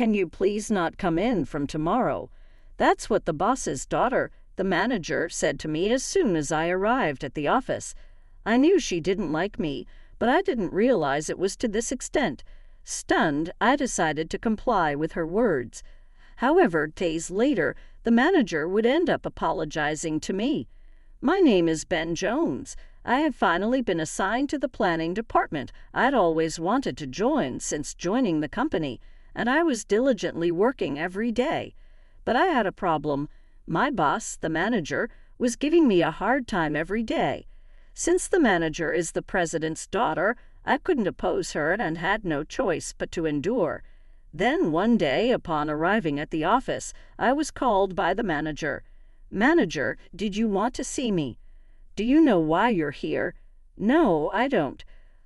Can you please not come in from tomorrow? That's what the boss's daughter, the manager, said to me as soon as I arrived at the office. I knew she didn't like me, but I didn't realize it was to this extent. Stunned, I decided to comply with her words. However, days later, the manager would end up apologizing to me. My name is Ben Jones. I had finally been assigned to the planning department I'd always wanted to join since joining the company, and I was diligently working every day. But I had a problem. My boss, the manager, was giving me a hard time every day. Since the manager is the president's daughter, I couldn't oppose her and had no choice but to endure. Then one day, upon arriving at the office, I was called by the manager. "Manager, did you want to see me?" "Do you know why you're here?" "No, I don't."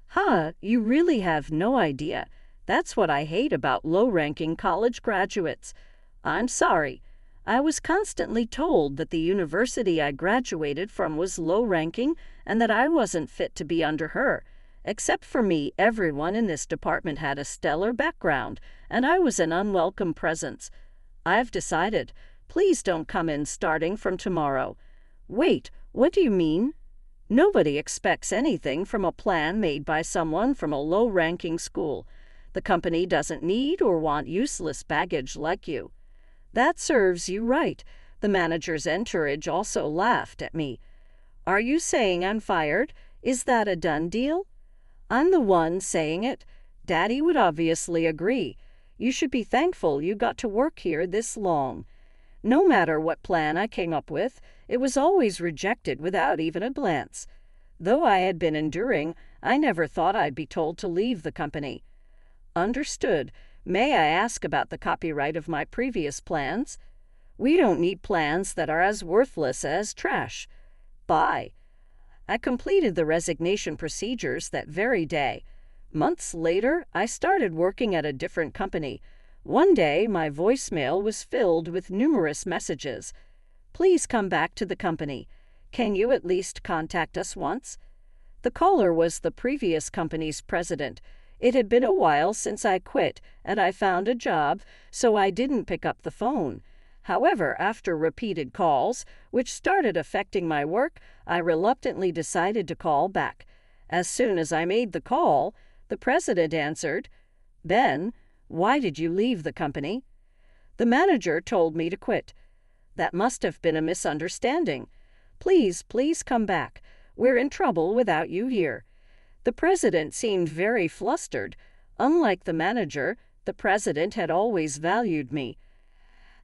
"Huh, you really have no idea. That's what I hate about low-ranking college graduates." "I'm sorry. I was constantly told that the university I graduated from was low-ranking and that I wasn't fit to be under her. Except for me, everyone in this department had a stellar background, and I was an unwelcome presence. I've decided. Please don't come in starting from tomorrow." "Wait, what do you mean?" "Nobody expects anything from a plan made by someone from a low-ranking school. The company doesn't need or want useless baggage like you." "That serves you right." The manager's entourage also laughed at me. "Are you saying I'm fired? Is that a done deal?" "I'm the one saying it. Daddy would obviously agree. You should be thankful you got to work here this long. No matter what plan I came up with, it was always rejected without even a glance. Though I had been enduring, I never thought I'd be told to leave the company." "Understood. May I ask about the copyright of my previous plans?" "We don't need plans that are as worthless as trash." "Bye." I completed the resignation procedures that very day. Months later, I started working at a different company. One day, my voicemail was filled with numerous messages. "Please come back to the company. Can you at least contact us once?" The caller was the previous company's president. It had been a while since I quit, and I found a job, so I didn't pick up the phone. However, after repeated calls, which started affecting my work, I reluctantly decided to call back. As soon as I made the call, the president answered. "Ben, why did you leave the company?" "The manager told me to quit." "That must have been a misunderstanding. Please come back. We're in trouble without you here." The president seemed very flustered. Unlike the manager, the president had always valued me.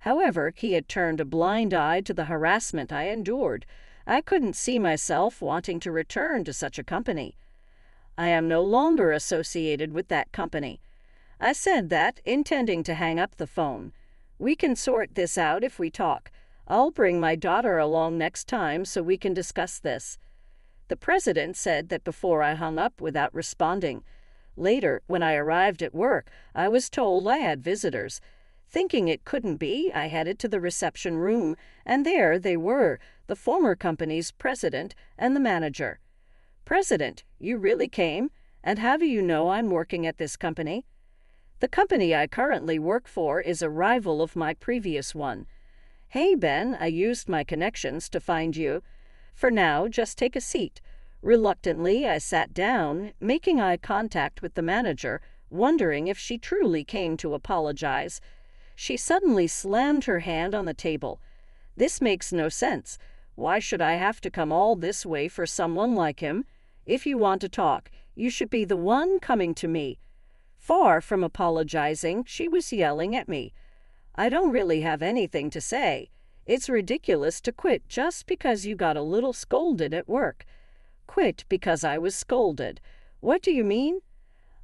However, he had turned a blind eye to the harassment I endured. I couldn't see myself wanting to return to such a company. "I am no longer associated with that company." I said that, intending to hang up the phone. "We can sort this out if we talk. I'll bring my daughter along next time so we can discuss this." The president said that before I hung up without responding. Later, when I arrived at work, I was told I had visitors. Thinking it couldn't be, I headed to the reception room, and there they were, the former company's president and the manager. "President, you really came? And how do you know I'm working at this company?" "The company I currently work for is a rival of my previous one." "Hey, Ben, I used my connections to find you. For now, just take a seat." Reluctantly, I sat down, making eye contact with the manager, wondering if she truly came to apologize. She suddenly slammed her hand on the table. "This makes no sense. Why should I have to come all this way for someone like him? If you want to talk, you should be the one coming to me." Far from apologizing, she was yelling at me. "I don't really have anything to say. It's ridiculous to quit just because you got a little scolded at work." "Quit because I was scolded? What do you mean?"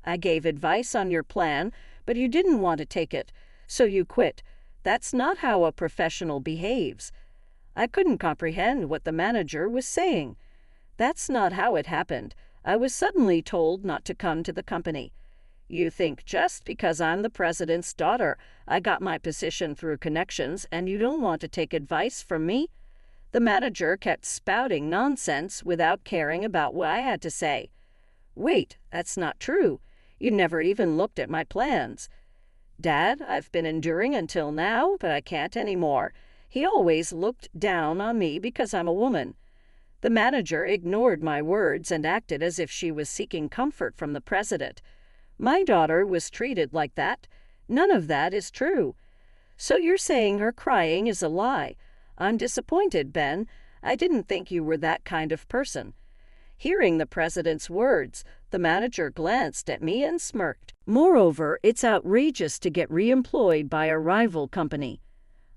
"I gave advice on your plan, but you didn't want to take it, so you quit. That's not how a professional behaves." I couldn't comprehend what the manager was saying. "That's not how it happened. I was suddenly told not to come to the company." "You think just because I'm the president's daughter, I got my position through connections, and you don't want to take advice from me?" The manager kept spouting nonsense without caring about what I had to say. "Wait, that's not true. You never even looked at my plans." Dad, I've been enduring until now, but I can't anymore. He always looked down on me because I'm a woman." The manager ignored my words and acted as if she was seeking comfort from the president. "My daughter was treated like that. None of that is true." "So you're saying her crying is a lie? I'm disappointed, Ben. I didn't think you were that kind of person." Hearing the president's words, the manager glanced at me and smirked. "Moreover, it's outrageous to get reemployed by a rival company.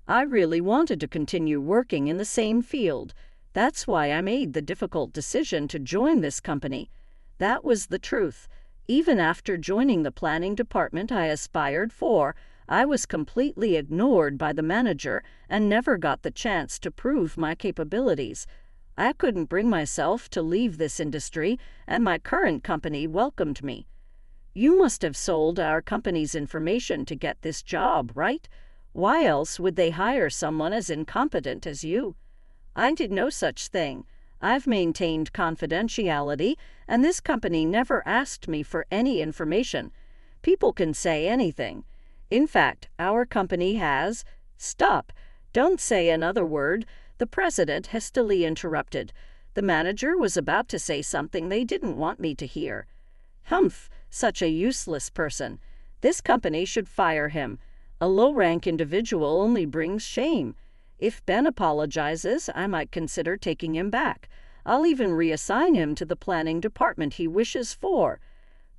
I really wanted to continue working in the same field. That's why I made the difficult decision to join this company. That was the truth. Even after joining the planning department I aspired for, I was completely ignored by the manager and never got the chance to prove my capabilities. I couldn't bring myself to leave this industry, and my current company welcomed me." "You must have sold our company's information to get this job, right? Why else would they hire someone as incompetent as you?" "I did no such thing. I've maintained confidentiality, and this company never asked me for any information. People can say anything. In fact, our company has—" "Stop! Don't say another word," the president hastily interrupted. The manager was about to say something they didn't want me to hear. "Humph! Such a useless person. This company should fire him. A low-rank individual only brings shame. If Ben apologizes, I might consider taking him back. I'll even reassign him to the planning department he wishes for."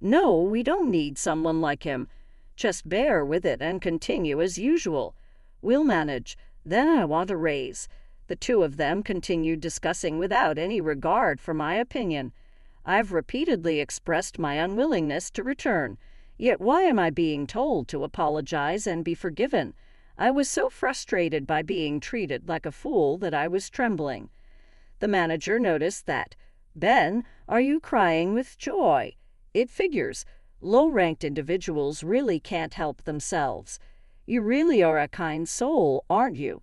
"No, we don't need someone like him. Just bear with it and continue as usual. We'll manage. Then I want a raise." The two of them continued discussing without any regard for my opinion. I've repeatedly expressed my unwillingness to return. Yet why am I being told to apologize and be forgiven? I was so frustrated by being treated like a fool that I was trembling. The manager noticed that. "Ben, are you crying with joy? It figures. Low-ranked individuals really can't help themselves. You really are a kind soul, aren't you?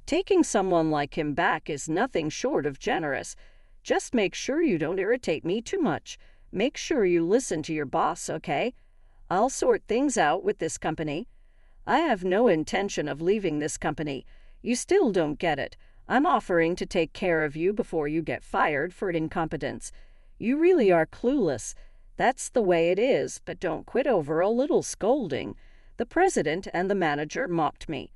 Taking someone like him back is nothing short of generous. Just make sure you don't irritate me too much. Make sure you listen to your boss, okay? I'll sort things out with this company." "I have no intention of leaving this company. You still don't get it. I'm offering to take care of you before you get fired for incompetence. You really are clueless. That's the way it is, but don't quit over a little scolding." The president and the manager mocked me.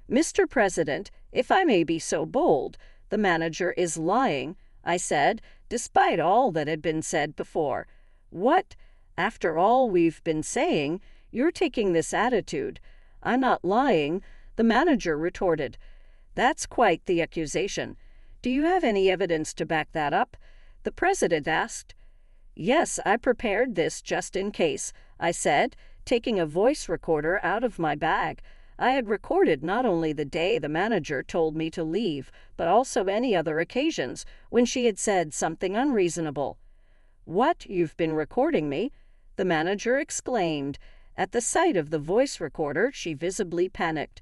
"Mr. President, if I may be so bold, the manager is lying," I said, despite all that had been said before. "What? After all we've been saying, you're taking this attitude." "I'm not lying," the manager retorted. "That's quite the accusation. Do you have any evidence to back that up?" the president asked. "Yes, I prepared this just in case," I said, taking a voice recorder out of my bag. I had recorded not only the day the manager told me to leave, but also any other occasions when she had said something unreasonable. "What, you've been recording me?" the manager exclaimed. At the sight of the voice recorder, she visibly panicked.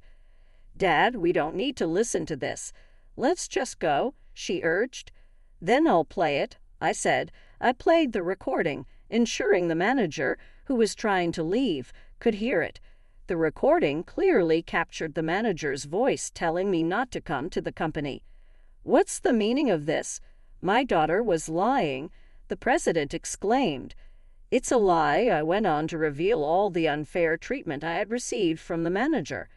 "Dad, we don't need to listen to this. Let's just go," she urged. "Then I'll play it," I said. I played the recording, ensuring the manager, who was trying to leave, could hear it. The recording clearly captured the manager's voice telling me not to come to the company. "What's the meaning of this? My daughter was lying," the president exclaimed. "It's a lie." I went on to reveal all the unfair treatment I had received from the manager.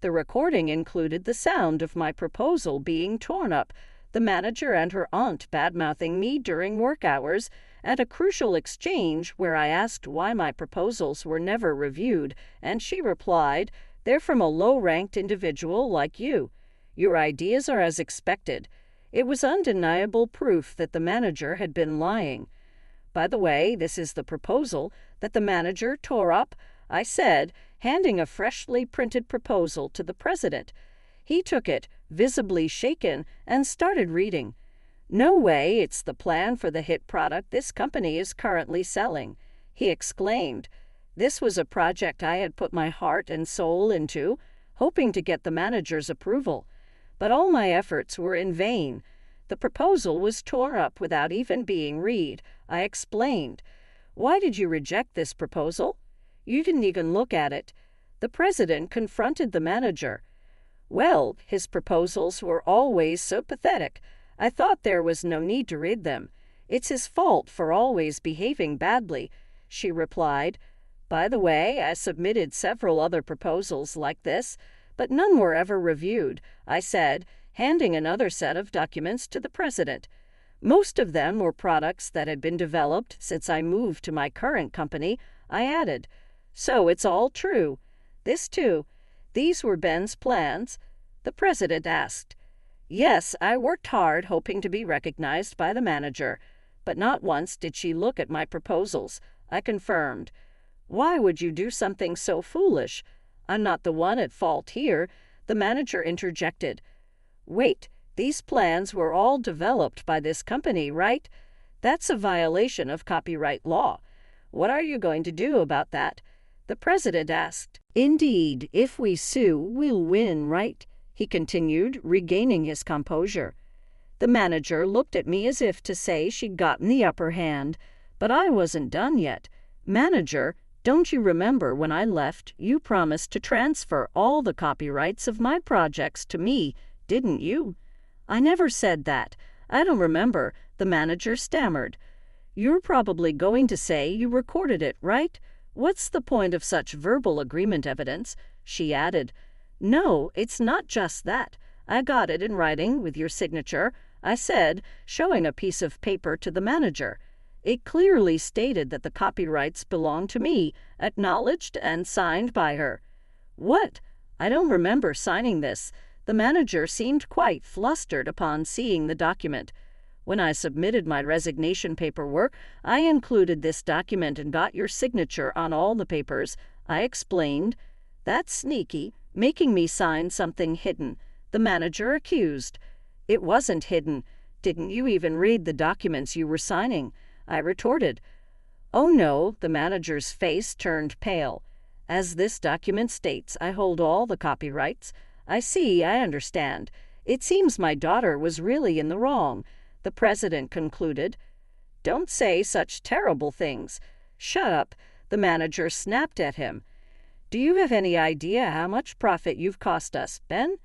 The recording included the sound of my proposal being torn up, the manager and her aunt bad-mouthing me during work hours, and a crucial exchange where I asked why my proposals were never reviewed, and she replied, "They're from a low-ranked individual like you. Your ideas are as expected." It was undeniable proof that the manager had been lying. "By the way, this is the proposal that the manager tore up," I said, handing a freshly printed proposal to the president. He took it, visibly shaken, and started reading. "No way, it's the plan for the hit product this company is currently selling," he exclaimed. This was a project I had put my heart and soul into, hoping to get the manager's approval. But all my efforts were in vain. The proposal was torn up without even being read. I explained. "Why did you reject this proposal?" "You didn't even look at it." The president confronted the manager. Well, his proposals were always so pathetic. I thought there was no need to read them. It's his fault for always behaving badly, she replied. By the way, I submitted several other proposals like this, but none were ever reviewed, I said, handing another set of documents to the president. Most of them were products that had been developed since I moved to my current company, I added. So it's all true. This too. These were Ben's plans? The president asked. Yes, I worked hard hoping to be recognized by the manager, but not once did she look at my proposals, I confirmed. Why would you do something so foolish? I'm not the one at fault here, the manager interjected. Wait, these plans were all developed by this company, right? That's a violation of copyright law. What are you going to do about that? The president asked. Indeed, if we sue, we'll win, right? He continued, regaining his composure. The manager looked at me as if to say she'd gotten the upper hand, but I wasn't done yet. Manager, don't you remember when I left, you promised to transfer all the copyrights of my projects to me, didn't you? I never said that. I don't remember, the manager stammered. You're probably going to say you recorded it, right? What's the point of such verbal agreement evidence? She added. No, it's not just that. I got it in writing with your signature, I said, showing a piece of paper to the manager. It clearly stated that the copyrights belonged to me, acknowledged and signed by her. What? I don't remember signing this. The manager seemed quite flustered upon seeing the document. When I submitted my resignation paperwork, I included this document and got your signature on all the papers, I explained. That's sneaky, making me sign something hidden, the manager accused. It wasn't hidden. Didn't you even read the documents you were signing? I retorted. Oh no, the manager's face turned pale. As this document states, I hold all the copyrights. I see, I understand. It seems my daughter was really in the wrong, the president concluded. Don't say such terrible things. Shut up, the manager snapped at him. Do you have any idea how much profit you've cost us, Ben?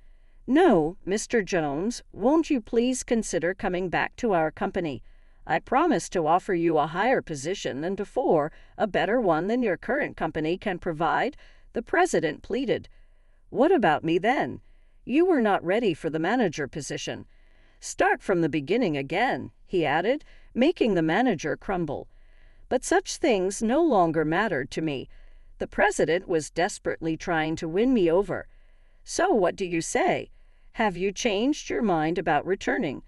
No, Mr. Jones, won't you please consider coming back to our company? I promise to offer you a higher position than before, a better one than your current company can provide, the president pleaded. What about me then? You were not ready for the manager position. Start from the beginning again, he added, making the manager crumble. But such things no longer mattered to me. The president was desperately trying to win me over. So what do you say? Have you changed your mind about returning?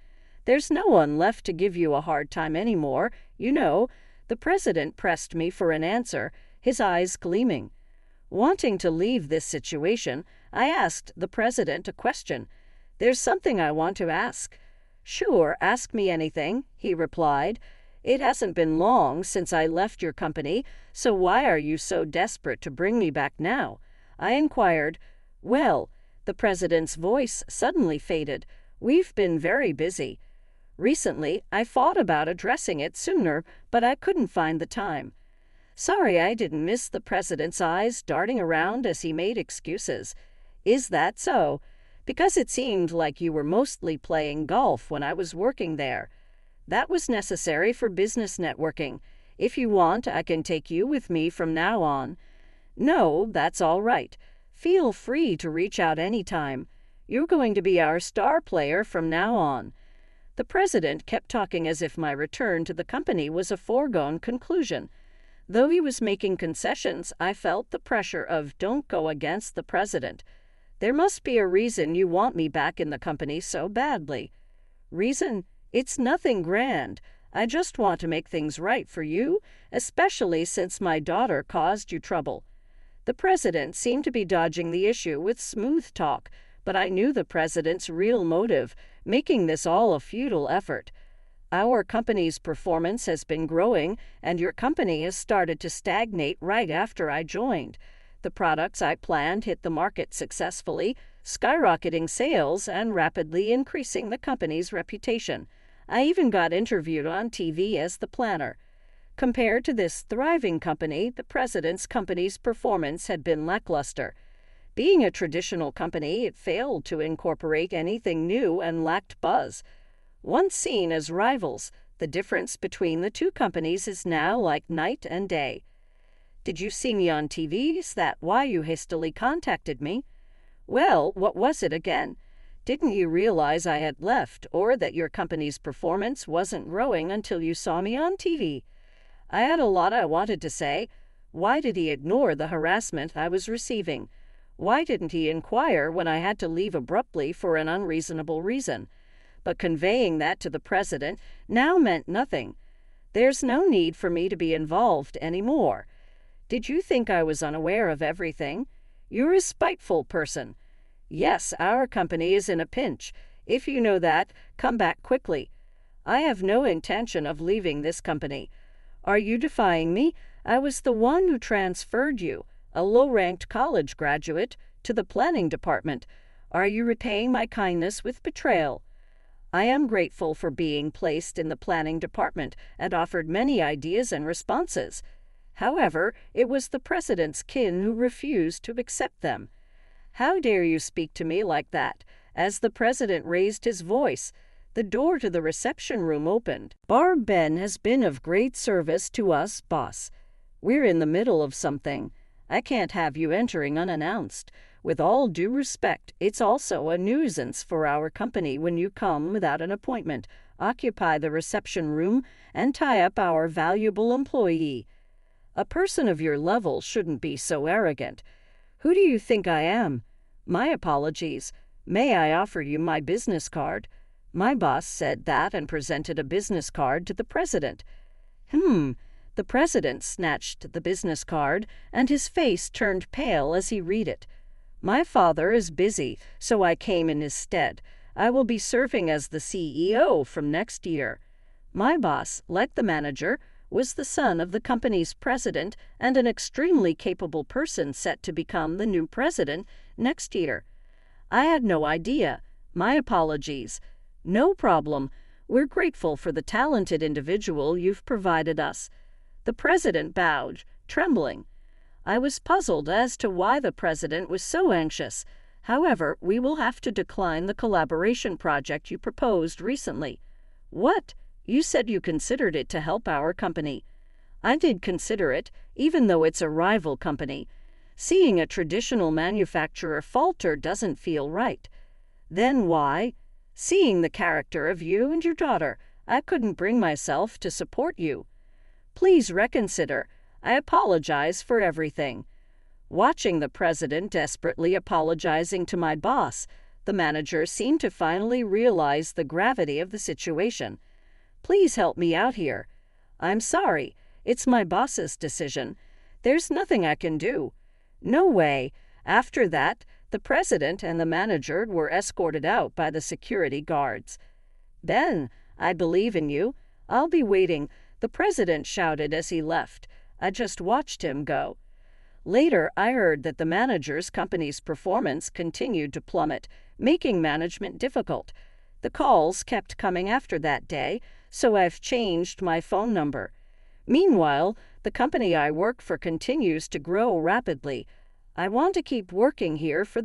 There's no one left to give you a hard time anymore, you know. The president pressed me for an answer, his eyes gleaming. Wanting to leave this situation, I asked the president a question. There's something I want to ask. Sure, ask me anything, he replied. It hasn't been long since I left your company, so why are you so desperate to bring me back now? I inquired. Well, the president's voice suddenly faded. We've been very busy. Recently, I thought about addressing it sooner, but I couldn't find the time. Sorry I didn't miss the president's eyes darting around as he made excuses. Is that so? Because it seemed like you were mostly playing golf when I was working there. That was necessary for business networking. If you want, I can take you with me from now on. No, that's all right. Feel free to reach out anytime. You're going to be our star player from now on. The president kept talking as if my return to the company was a foregone conclusion. Though he was making concessions, I felt the pressure of don't go against the president. There must be a reason you want me back in the company so badly. Reason? It's nothing grand. I just want to make things right for you, especially since my daughter caused you trouble. The president seemed to be dodging the issue with smooth talk, but I knew the president's real motive, making this all a futile effort. Our company's performance has been growing, and your company has started to stagnate right after I joined. The products I planned hit the market successfully, skyrocketing sales and rapidly increasing the company's reputation. I even got interviewed on TV as the planner. Compared to this thriving company, the president's company's performance had been lackluster. Being a traditional company, it failed to incorporate anything new and lacked buzz. Once seen as rivals, the difference between the two companies is now like night and day. Did you see me on TV? Is that why you hastily contacted me? Well, what was it again? Didn't you realize I had left, or that your company's performance wasn't growing until you saw me on TV? I had a lot I wanted to say. Why did he ignore the harassment I was receiving? Why didn't he inquire when I had to leave abruptly for an unreasonable reason? But conveying that to the president now meant nothing. There's no need for me to be involved anymore. Did you think I was unaware of everything? You're a spiteful person. Yes, our company is in a pinch. If you know that, come back quickly. I have no intention of leaving this company. Are you defying me? I was the one who transferred you, a low-ranked college graduate, to the planning department. Are you repaying my kindness with betrayal? I am grateful for being placed in the planning department and offered many ideas and responses. However, it was the president's kin who refused to accept them. How dare you speak to me like that? As the president raised his voice, the door to the reception room opened. Barb Ben has been of great service to us, boss. We're in the middle of something. I can't have you entering unannounced. With all due respect, it's also a nuisance for our company when you come without an appointment, occupy the reception room, and tie up our valuable employee. A person of your level shouldn't be so arrogant. Who do you think I am? My apologies. May I offer you my business card? My boss said that and presented a business card to the president. The president snatched the business card, and his face turned pale as he read it. My father is busy, so I came in his stead. I will be serving as the CEO from next year. My boss, like the manager, was the son of the company's president and an extremely capable person set to become the new president next year. I had no idea. My apologies. No problem. We're grateful for the talented individual you've provided us. The president bowed, trembling. I was puzzled as to why the president was so anxious. However, we will have to decline the collaboration project you proposed recently. What? You said you considered it to help our company. I did consider it, even though it's a rival company. Seeing a traditional manufacturer falter doesn't feel right. Then why? Seeing the character of you and your daughter, I couldn't bring myself to support you. Please reconsider. I apologize for everything. Watching the president desperately apologizing to my boss, the manager seemed to finally realize the gravity of the situation. Please help me out here. I'm sorry. It's my boss's decision. There's nothing I can do. No way. After that, the president and the manager were escorted out by the security guards. Ben, I believe in you. I'll be waiting, the president shouted as he left. I just watched him go. Later, I heard that the manager's company's performance continued to plummet, making management difficult. The calls kept coming after that day, so I've changed my phone number. Meanwhile, the company I work for continues to grow rapidly. I want to keep working here for